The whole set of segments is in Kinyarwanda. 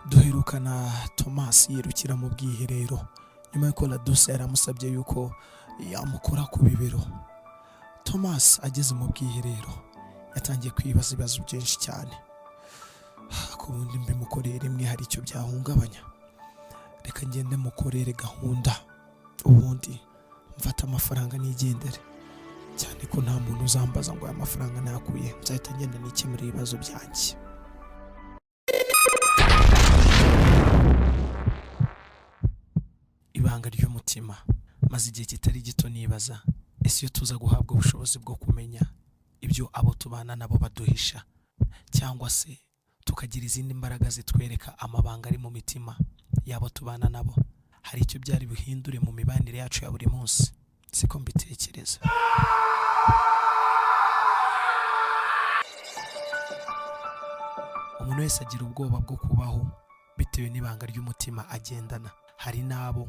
duherukana Thomas yirukira mu bwiherero nyuma y'uko Laduse yaramusabye yuko yamukora ku bibero. Thomas ageze mu bwiherero yatangiye kwibaza ibibazo byinshi cyane. Ku bundi mbimukorere rimwe hari icyo byahungabanya, reka ngende mukorere gahunda ubundi mfata amafaranga nigendere, cyane ko nta muntu uzambaza ngo aya mafaranga nakuye, nzahita ngenda nikemura ibibazo byanjye. Ibanga ry'umutima. Maze igihe kitari gito nibaza, ese iyo tuza guhabwa ubushobozi bwo kumenya ibyo abo tubana nabo baduhisha, cyangwa se tukagira izindi mbaraga zitwereka amabanga ari mu mitima y'abo tubana nabo, hari icyo byari buhindure mu mibanire yacu ya buri munsi? Siko mbitekereza. Umuntu wese agira ubwoba bwo kubaho bitewe n'ibanga ry'umutima agendana. Hari n'abo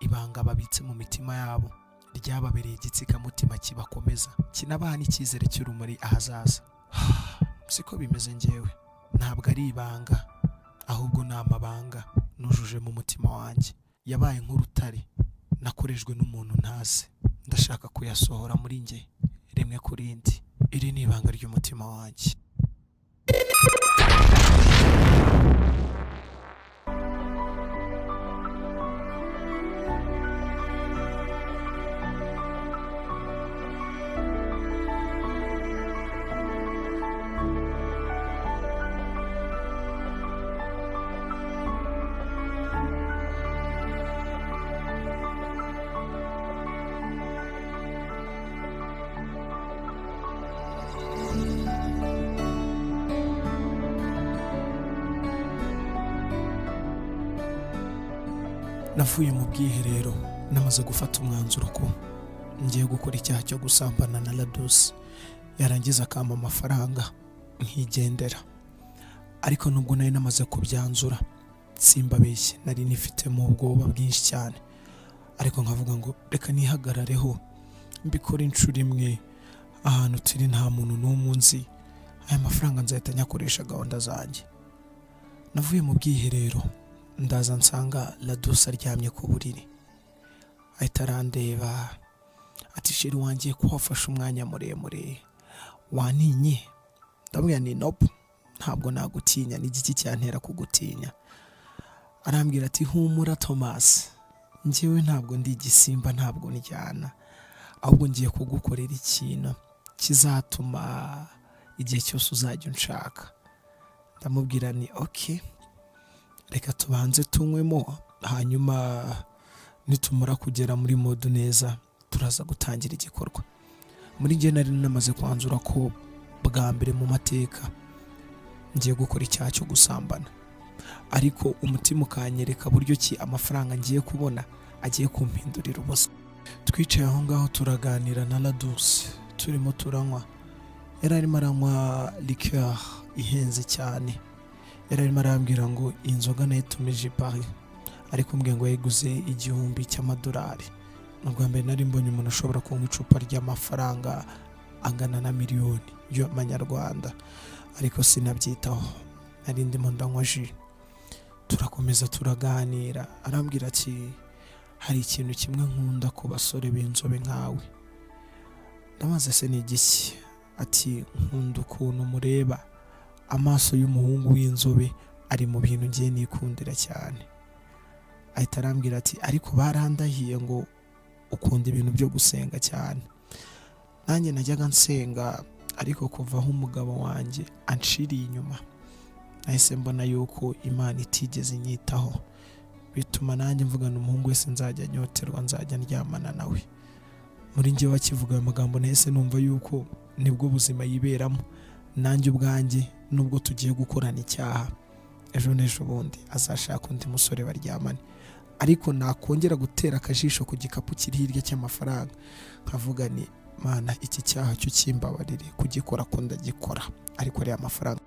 ibanga babitse mu mitima yabo ryababereye igitsikamutima kibakomeza, kinabaha n'icyizere cy'urumuri ahazaza. Siko bimeze njyewe, ntabwo ari ibanga, ahubwo ni amabanga nujuje mu mutima wanjye, yabaye nk'urutare nakorejwe n'umuntu ntazi, ndashaka kuyasohora muri njye rimwe ku rindi. Iri ni ibanga ry'umutima wanjye. Navuye mu bwiherero namaze gufata umwanzuro ko ngiye gukora icyaha cyo gusambana na Laduse, yarangiza akampa amafaranga nkigendera. Ariko nubwo nari namaze kubyanzura, simbabeshye nari nifitemo ubwoba bwinshi cyane, ariko nkavuga ngo reka nihagarareho mbikora inshuro imwe, ahantu turi nta muntu n'umwe nzi, aya mafaranga nzahita nyakoresha gahunda zanjye. Navuye mu bwiherero ndaza nsanga Laduse aryamye ku buriri, ahita arandeba ati sheri wanjye ko wafashe umwanya muremure waninye? Ndabwira ni nope, ntabwo nagutinya, ni igiki cyantera kugutinya? Arambwira ati humura Thomas, njyewe ntabwo ndi igisimba, ntabwo njyana, ahubwo ngiye kugukorera ikintu kizatuma igihe cyose uzajya unshaka. Ndamubwira ni okay, reka tubanze tunywemo, hanyuma nitumara kugera muri mode neza turaza gutangira igikorwa. Muri njye nari namaze kwanzura ko bwa mbere mu mateka ngiye gukora icyaha cyo gusambana, ariko umutima ukanyereka buryo ki amafaranga ngiye kubona agiye kumpindurira ubusa. Twicaye aho ngaho turaganira na Laduse, turimo turanywa. Yari arimo aranywa liqueur ihenze cyane, yari arimo arambwira ngo inzoga nayitumije Paris, ariko mbwiye ngo yayiguze $1000. Ubwa mbere nari mbonye umuntu ashobora kunywa icupa ry'amafaranga angana na miliyoni y'amanyarwanda, ariko sinabyitaho, nari ndimo ndanywa ji. Turakomeza turaganira, arambwira ati hari ikintu kimwe nkunda ku basore b'inzobe nkawe. Ndamaze se ni igiki? Ati nkunda ukuntu mureba, amaso y'umuhungu w'inzobe ari mu bintu ngiye nikundira cyane. Ahita arambwira ati ariko barandahiye ngo ukunda ibintu byo gusenga cyane. Nanjye najyaga nsenga, ariko kuva aho umugabo wanjye anshiriye inyuma nahise mbona yuko Imana itigeze inyitaho, bituma nanjye mvugana umuhungu wese nzajya nyoterwa, nzajya ndyamana nawe. Muri njye wakivuga ayo magambo nahise numva yuko nibwo buzima yiberamo, nanjye ubwanjye nubwo tugiye gukorana icyaha ejo n'ejo bundi azashaka undi musore baryamane, ariko nakongera gutera akajisho ku gikapu kiri hirya cy'amafaranga nkavuga ni Mana, iki cyaha cyo kimbabarire, kugikora ko ndagikora, ariko ari amafaranga.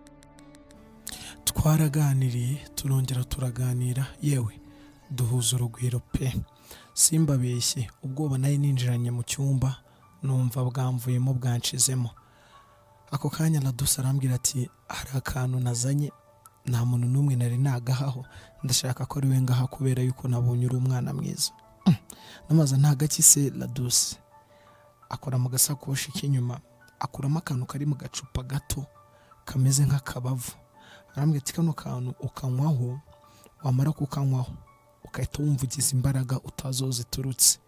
Twaraganiriye, turongera turaganira, yewe duhuza urugwiro pe. Simbabeshye, ubwoba nari ninjiranye mu cyumba numva bwamvuyemo bwanshizemo. Ako kanya Laduse arambwira ati hari akantu nazanye nta muntu n'umwe nari nagahaho, ndashaka ko ari we ngaha kubera yuko nabonye uri umwana mwiza. Namaze ntagaki se Ladus akora mu gasakoshi k'inyuma, akuramo akantu kari mu gacupa gato kameze nk'akabavu, arambwira ati kano kantu ukanywaho, wamara kukanywaho ukahita wumva ugize imbaraga utazoze turutse,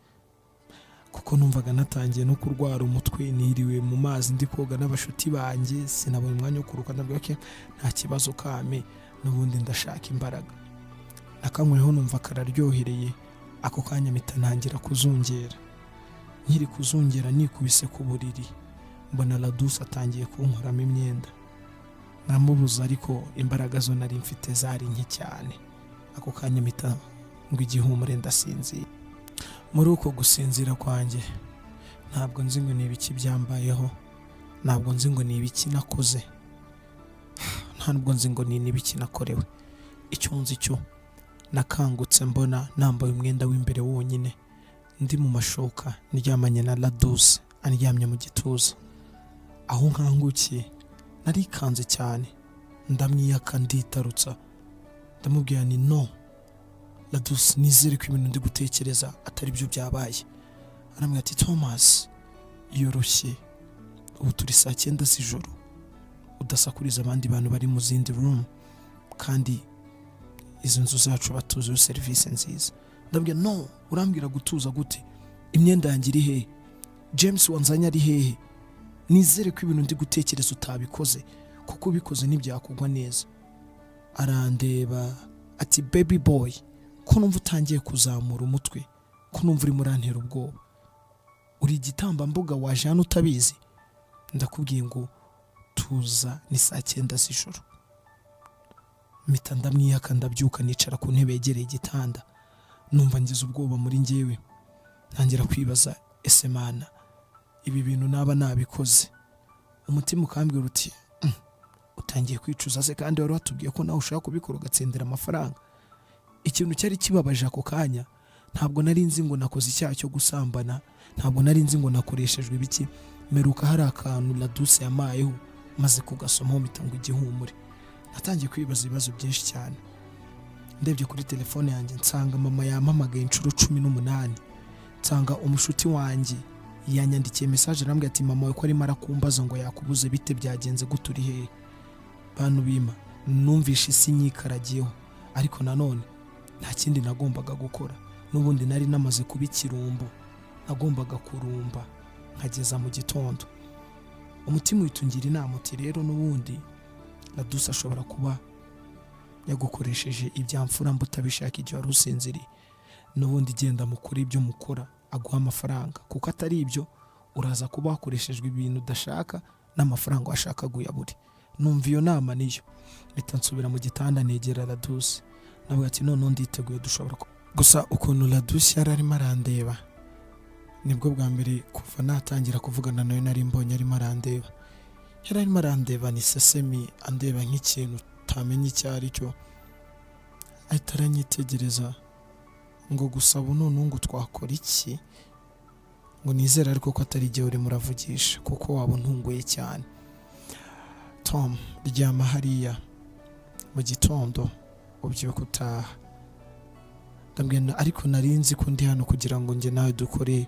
kuko numvaga natangiye no kurwara umutwe, niriwe mu mazi ndi koga n'abashuti banjye, sinabonye umwanya wo kuruka. Ndabwira ko nta kibazo kame, n'ubundi ndashaka imbaraga. Nakanyweho numva kararyohereye, ako kanya mpita ntangira kuzungera. Nkiri kuzungera nikubise ku buriri, mbona Ladus atangiye kunkoramo imyenda. Namubuza ariko imbaraga zo nari mfite zari nke cyane. Ako kanya mpita ngo igihumure ndasinzira. Muri uko gusinzira kwanjye ntabwo nzi ngo ni ibiki byambayeho, ntabwo nzi ngo ni ibiki nakoze, ntabwo nzi ngo ni ibiki nakorewe. Icyo nzi cyo nakangutse mbona nambaye umwenda w'imbere wonyine, ndi mu mashoka ndyamanye na Ladus andyamye mu gituza. Aho nkangukiye narikanze cyane, ndamwiyaka nditarutsa, ndamubwira ni no Ladus, nizere ko ibintu ndi gutekereza atari byo byabaye. Arambwira ati Thomas, yoroshye, ubu turi saa 9 z'ijoro, udasakuriza abandi bantu bari mu zindi room, kandi izo nzu zacu batuzeho serivisi nziza. Ndabwira no, urambwira gutuza gute? Imyenda yanjye iri hehe? James wanzanye ari hehe? Nizere ko ibintu ndi gutekereza utabikoze, kuko ubikoze ntibyakugwa neza. Arandeba ati baby boy, ko numva utangiye kuzamura umutwe, ko numva uri murantera ubwoba, uri igitambambuga waje hano utabizi? Ndakubwiye ngo tuza, ni saa 9 z'ijoro. Mpita ndamwiyaka, ndabyuka nicara ku ntebe yegereye igitanda, numva ngize ubwoba muri njyewe. Ntangira kwibaza, ese Mana, ibi bintu naba nabikoze? Umutima ukambwira uti utangiye kwicuza se, kandi wari watubwiye ko nawe ushaka kubikora ugatsindira amafaranga. Ikintu cyari kibabaje ako kanya, ntabwo nari nzi ngo nakoze icyaha cyo gusambana, ntabwo nari nzi ngo nakoreshejwe ibiki. Meruka hari akantu Ladus yamayeho, maze kugasomaho mpita ngo igihumure. Natangiye kwibaza ibibazo byinshi cyane. Ndebye kuri telefone yanjye nsanga mama yampamagaye inshuro 18. Nsanga umushuti wanjye yanyandikiye message arambwira ati mama we ko arimo arakumbaza ngo yakubuze bite, byagenze guturi hehe. Bantu bima, numvishe isi nyikaragiyeho, ariko nanone nta kindi nagombaga gukora. N'ubundi nari namaze kuba ikirumbo, nagombaga kurumba nkageza mu gitondo. Umutima witungira inama uti rero n'ubundi Ladus ashobora kuba yagukoresheje ibyamfura mbutabishaka igihe wari usinziriye. N'ubundi genda mukora ibyo mukora, aguha amafaranga, kuko atari ibyo uraza kuba wakoreshejwe ibintu udashaka n'amafaranga washaka guyaburi. Numva iyo nama niyo. Mpita nsubira mu gitanda negera Ladus, nawe ati none nditeguye dushobora gusa. Ukuntu Ladus yari arimo arandeba, nibwo bwa mbere kuva natangira kuvugana nawe nari mbonye arimo arandeba. Yari arimo arandeba ni sesemi, andeba nk'ikintu utamenye icyo ari cyo. Ahita aranyitegereza ngo gusa ubu none ngo twakora iki, ngo nizere ariko ko atari igihe uri muravugisha, kuko waba ntunguye cyane. Tom, ryama hariya, mu gitondo ubyuka utaha. Ndambwira ariko narinzi ko ndi hano kugira ngo nge nawe dukore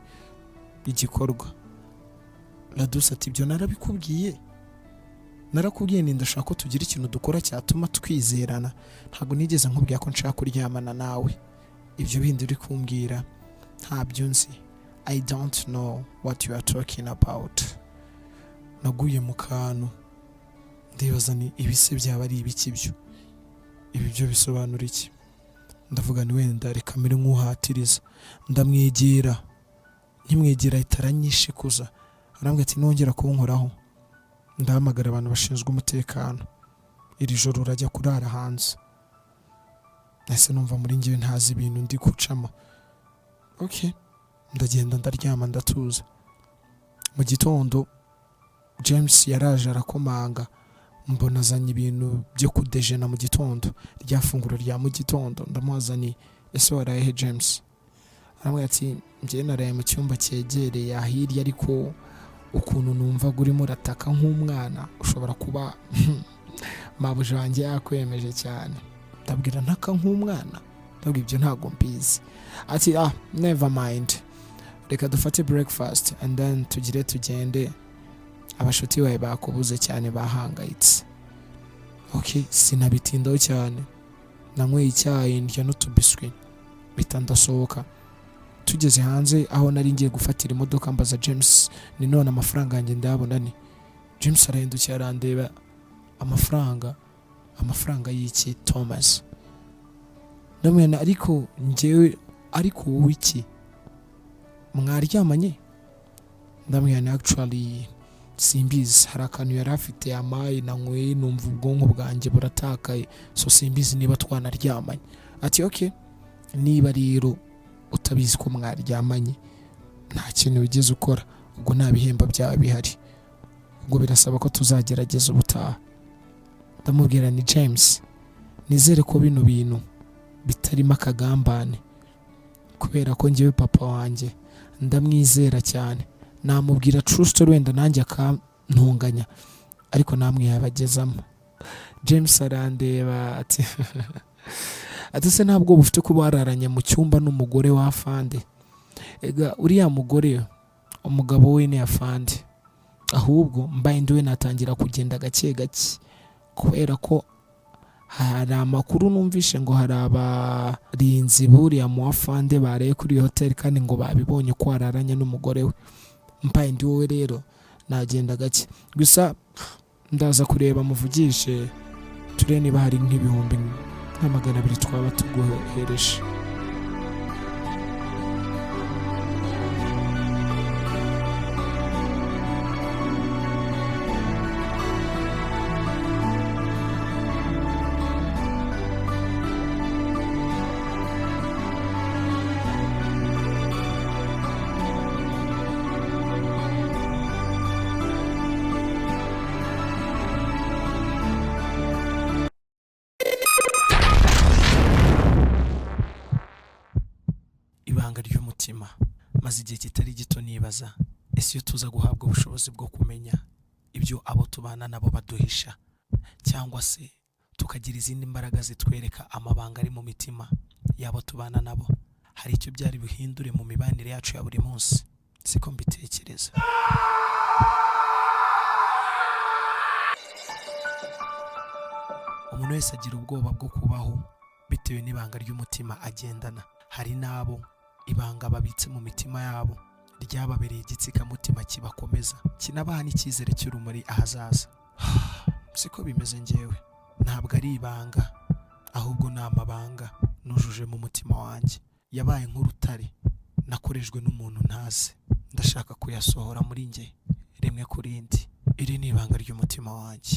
igikorwa. Ladus ati ibyo narabikubwiye, narakubwiye ni ndashaka ko tugira ikintu dukora cyatuma twizerana, ntabwo nigeze nkubwira ko nshaka kuryamana nawe. Ibyo bindi uri kumbwira ntabyo nzi. I don't know what you are talking about. Naguye mu kantu ndibaza ni ibise byaba ari ibiki byo, ibi byo bisobanura iki? Ndavuga ni wenda reka mere nk'uhatiriza. Ndamwegera, nkimwegera itaranyishikuza. Arambwira ati nongera kunkoraho ndahamagara abantu bashinzwe umutekano, iri joro urajya kurara hanze. Nahise numva muri njyewe ntazi ibintu ndi gucamo. Okay, ndagenda ndaryama ndatuza. Mu gitondo James yaraje arakomanga, mbona azanye ibintu byo kudejena mu gitondo, rya funguro rya mu gitondo. Ndamuzaniye, ese waraye he James? Arambwira ati njye naraye mu cyumba cyegereye ahirya, ariko ukuntu numva urimo urataka nk'umwana, ushobora kuba mabuja wanjye yakwemeje cyane. Ndabwira ntaka nk'umwana, ndabwira ibyo ntago mbizi. Ati never mind, reka dufate breakfast and then tugende, abashuti bawe bakubuze cyane bahangayitse. Okay, sinabitindaho cyane, nanyweye icyayi ndya n'utubiswi bita ndasohoka. Tugeze hanze aho nari ngiye gufatira imodoka mbaza James ni none amafaranga yanjye ndabona ni. James arahindukira arandeba, amafaranga y'iki Thomas? Ndamwena ariko njyewe, ariko wowe iki mwaryamanye? Ndamwena actually simbizi, hari akantu yari afite yamaye nanyweye numva ubwonko bwanjye buratakaye, so simbizi niba twanaryamanye. Ati okay, niba rero utabizi ko mwaryamanye nta kintu wigeze ukora, ubwo nta bihembo byawe bihari, ubwo birasaba ko tuzagerageza ubutaha. Ndamubwira ni James, nizere ko bino bintu bitarimo akagambane, kubera ko njyewe papa wanjye ndamwizera cyane. Namubwira true story wenda nanjye akantunganya, ariko namwe yabagezamo. James arandeba ati ati se ntabwo bufite kuba wararanye mu cyumba n'umugore wa Afande? Ega uriya mugore umugabo we ni Afande, ahubwo mbaye ndiwe natangira kugenda gake gake, kubera ko hari amakuru numvishe ngo hari abarinzi buriya mu Afande bareye kuri hotel kandi ngo babibonye ko wararanye n'umugore we. Mbaye ndi wowe rero nagenda gake, gusa ndaza kureba muvugishe turebe niba hari nk'ibihumbi nka 200 twaba tuguhereje. Ibanga ry'umutima. Maze igihe kitari gito nibaza, ese iyo tuza guhabwa ubushobozi bwo kumenya ibyo abo tubana nabo baduhisha, cyangwa se tukagira izindi mbaraga zitwereka amabanga ari mu mitima yabo tubana nabo, hari icyo byari bihindure mu mibanire yacu ya buri munsi? Siko mbitekereza. Umuntu wese agira ubwoba bwo kubaho bitewe n'ibanga ry'umutima agendana. Hari nabo ibanga babitse mu mitima yabo ryababereye igitsikamutima kibakomeza, kinabaha n'icyizere cy'urumuri ahazaza. Siko bimeze njyewe, ntabwo ari ibanga, ahubwo ni amabanga nujuje mu mutima wanjye, yabaye nk'urutare nakorejwe n'umuntu ntazi, ndashaka kuyasohora muri njye rimwe ku rindi. Iri ni ibanga ry'umutima wanjye.